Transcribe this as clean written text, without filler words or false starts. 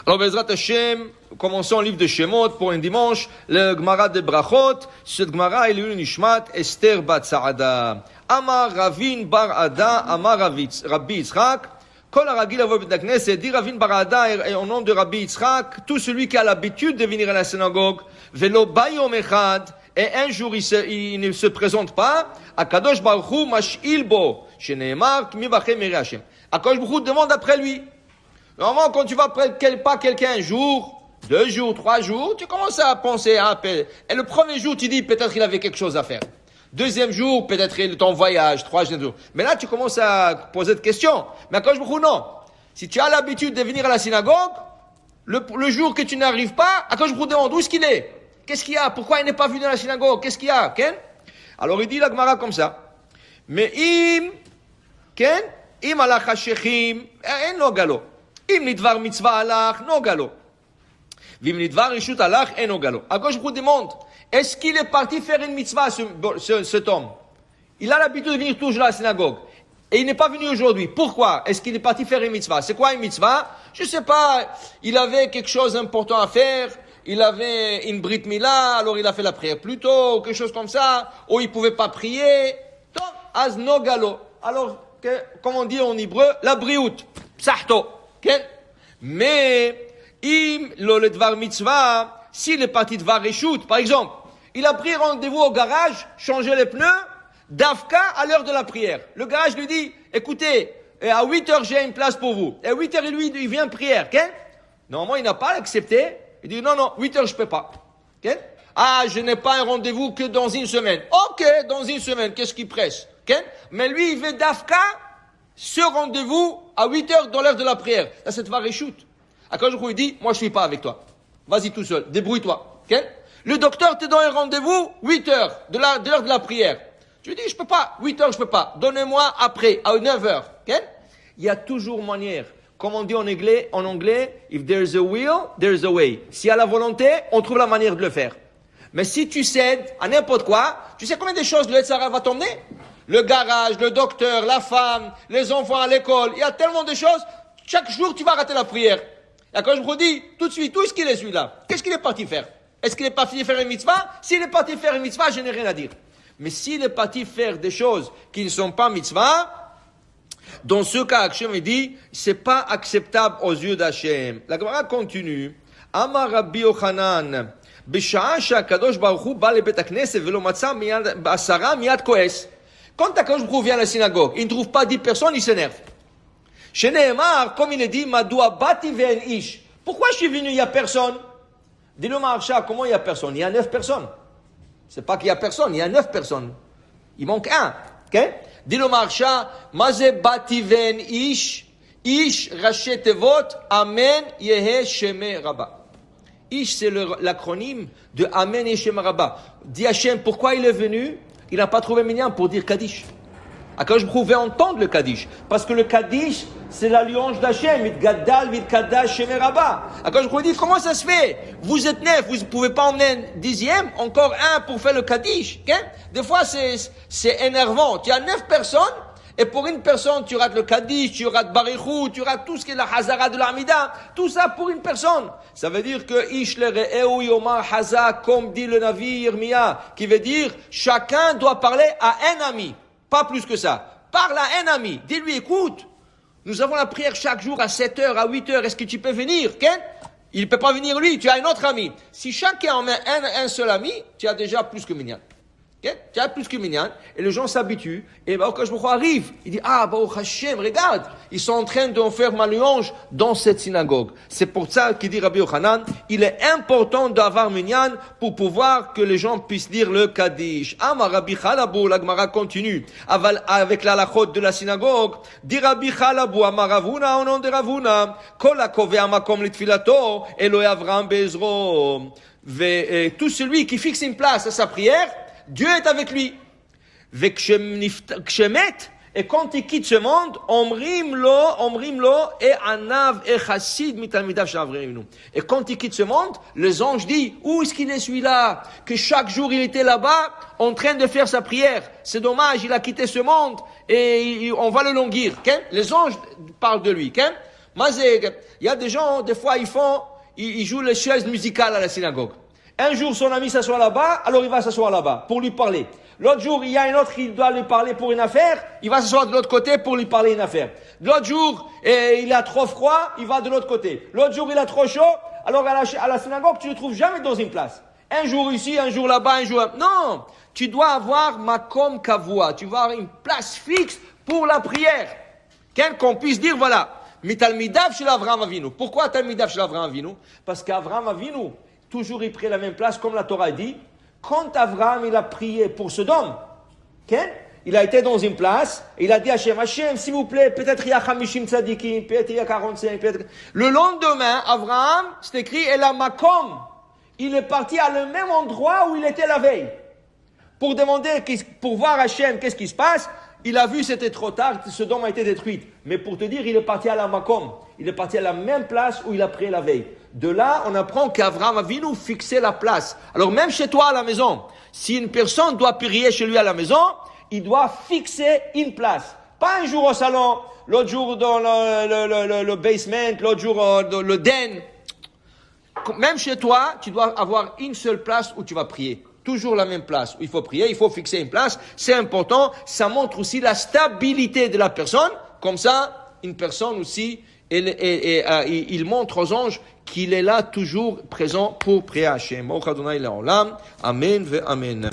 Alors, Bezrat Hashem, commençons le livre de Shemot pour un dimanche, le Gemara de Brachot. Cette Gemara, il est une Nishmat, Esther Bat Saada. Amar Ravin Bar Ada, Amar Rabbi Yitzchak. Kol Aragil Avo Bet Knesset, dit Ravin Bar Ada, au nom de Rabbi Yitzchak, tout celui qui a l'habitude de venir à la synagogue, Velo Bayom Echad, et un jour il ne se présente pas, Akadosh Baruch Hu Mash'il Bo, Sheneemar, Kmi Bachem Eri Hashem. Akadosh Baruch Hu demande après lui. Normalement, quand tu vas pas quelqu'un un jour, 2 jours, 3 jours, tu commences à penser à appeler. Et le premier jour, tu dis peut-être qu'il avait quelque chose à faire. Deuxième jour, peut-être il est en voyage. Troisième jour. Mais là, tu commences à poser des questions. Mais quand je vous dis non. Si tu as l'habitude de venir à la synagogue, le jour que tu n'arrives pas, quand je vous demande où est-ce qu'il est? Qu'est-ce qu'il y a? Pourquoi il n'est pas venu à la synagogue? Qu'est-ce qu'il y a? Ken? Alors il dit la Gemara comme ça. Mais im alach hashechim, en no galo. Im nidvar mitzvah alach, no galo. Vim nidvar rishut alach, en no galo. Alors je vous demande, est-ce qu'il est parti faire une mitzvah, cet homme? Il a l'habitude de venir toujours à la synagogue. Et il n'est pas venu aujourd'hui. Pourquoi? Est-ce qu'il est parti faire une mitzvah? C'est quoi une mitzvah? Je sais pas. Il avait quelque chose d'important à faire. Il avait une brit mila, alors il a fait la prière plus tôt, quelque chose comme ça. Ou il pouvait pas prier. Donc, az no galo. Alors, comme on dit en hébreu, la briout. Psahto. Mais, im lo le dvar mitzvah, s'il est parti de vareshut, par exemple, il a pris rendez-vous au garage, changé les pneus, d'Afka à l'heure de la prière. Le garage lui dit, écoutez, à 8h j'ai une place pour vous. Et à 8h, il vient prière. Normalement, il n'a pas accepté. Il dit, non, 8h je peux pas. Ah, je n'ai pas un rendez-vous que dans une semaine. Ok, dans une semaine, qu'est-ce qui presse? Mais lui, il veut d'Afka, ce rendez-vous à 8h dans l'heure de la prière. Là, c'est vareshut. Quand je lui dis, moi je suis pas avec toi. Vas-y tout seul, débrouille-toi. Le docteur te donne un rendez-vous 8h de l'heure de la prière. Tu lui dis, je peux pas, 8h je peux pas. Donnez-moi après, à 9h. Il y a toujours manière. Comme on dit en anglais, if there's a will, there's a way. S'il y a la volonté, on trouve la manière de le faire. Mais si tu cèdes à n'importe quoi, tu sais combien de choses le Yetzirah va t'emmener? Le garage, le docteur, la femme, les enfants à l'école. Il y a tellement de choses. Chaque jour, tu vas rater la prière. Et quand je vous dis, tout de suite, où est-ce qu'il est celui-là? Qu'est-ce qu'il est parti faire? Est-ce qu'il est parti faire une mitzvah? S'il est parti faire une mitzvah, je n'ai rien à dire. Mais s'il est parti faire des choses qui ne sont pas mitzvah, dans ce cas, Hachem dit, c'est pas acceptable aux yeux d'Hachem. La Gemara continue. Amar Rabbi Yochanan, B'sha'a she'akadosh baruch hu ba lebet hakneset velo matza asara miyad koes. Quand Akadosh Baruch Hu vient à la synagogue, il ne trouve pas 10 personnes, il s'énerve. Chez Nehemar, comme il est dit, Madoua bati ve'en ish. Pourquoi je suis venu, il n'y a personne? Dis-le Maharsha, comment il n'y a personne? Il y a 9 personnes. C'est pas qu'il y a personne, il y a 9 personnes. Il manque un. Dis-le Maharsha, Maze bati ve'en ish, ish rachet tevot, amen yehe sheme rabba. Ish, c'est l'acronyme de amen yehe sheme rabba. Dis Hachem, pourquoi il est venu? Il n'a pas trouvé minyan pour dire Kaddish. Quand je pouvais entendre le Kaddish, parce que le Kaddish, c'est la louange d'Hachem, Vit Gaddal, Vit Kaddash, Sheme Rabba. Quand je pouvais dire, comment ça se fait? Vous êtes 9, vous ne pouvez pas emmener un 10e, encore un pour faire le Kaddish. Des fois, c'est énervant. Tu as 9 personnes, et pour une personne, tu rates le Kaddish, tu rates Barichou, tu rates tout ce qui est la Hazara de l'Amida. Tout ça pour une personne. Ça veut dire que Ish le Re'eu Yomar Haza, comme dit le Navi Yirmiya, qui veut dire, chacun doit parler à un ami. Pas plus que ça. Parle à un ami. Dis-lui, écoute, nous avons la prière chaque jour à 7h, à 8h. Est-ce que tu peux venir? Il ne peut pas venir lui, tu as un autre ami. Si chacun en a un seul ami, tu as déjà plus que minyan. Tu as plus que minyan, et les gens s'habituent, et quand Akadosh Baruch Hu arrive, il dit, Baruch Hashem, regarde, ils sont en train de faire ma louange dans cette synagogue. C'est pour ça qu'il dit Rabbi Yochanan, il est important d'avoir minyan pour pouvoir que les gens puissent dire le Kaddish. Amar Rabbi Chalabou, la Gemara continue, avec la halachot de la synagogue, dit Rabbi Chalabou, Amar Ravuna, au nom de Ravuna, Kol hakoveh makom litfilato, Eloi Avram Bezro, tout celui qui fixe une place à sa prière, Dieu est avec lui. Et quand il quitte ce monde, omrim lo et anav et chassid mitalmidav shavreinu. Et quand il quitte ce monde, les anges disent, où est-ce qu'il est celui-là? Que chaque jour il était là-bas, en train de faire sa prière. C'est dommage, il a quitté ce monde, et on va le languir. Les anges parlent de lui. Il y a des gens, des fois, ils jouent les chaises musicales à la synagogue. Un jour, son ami s'assoit là-bas, alors il va s'asseoir là-bas pour lui parler. L'autre jour, il y a un autre qui doit lui parler pour une affaire, il va s'asseoir de l'autre côté pour lui parler une affaire. L'autre jour, il a trop froid, il va de l'autre côté. L'autre jour, il a trop chaud, alors à la synagogue, tu ne le trouves jamais dans une place. Un jour ici, un jour là-bas, un jour là-bas. Non, tu dois avoir makom kavua, tu dois avoir une place fixe pour la prière. Qu'on puisse dire, voilà, mitalmidav shel Avraham Avinu. Pourquoi talmidav shel Avraham Avinu? Parce qu'Avraham Avinu, toujours il prie la même place, comme la Torah dit. Quand Avraham, il a prié pour Sodome, il a été dans une place, et il a dit à Hachem, s'il vous plaît, peut-être il y a 50 tzadikim, peut-être il y a 45, peut-être. Le lendemain, Avraham, c'est écrit, et la makom, il est parti à le même endroit où il était la veille. Pour demander, pour voir Hachem, qu'est-ce qui se passe. Il a vu, c'était trop tard, Sodome a été détruite. Mais pour te dire, il est parti à la makom. Il est parti à la même place où il a prié la veille. De là, on apprend qu'Avraham Avinu fixait la place. Alors même chez toi à la maison, si une personne doit prier chez lui à la maison, il doit fixer une place. Pas un jour au salon, l'autre jour dans le basement, l'autre jour dans le den. Même chez toi, tu dois avoir une seule place où tu vas prier. Toujours la même place où il faut prier, il faut fixer une place. C'est important, ça montre aussi la stabilité de la personne. Comme ça, une personne aussi, il montre aux anges qu'il est là toujours présent pour prier à Hachem. Amen ve amen.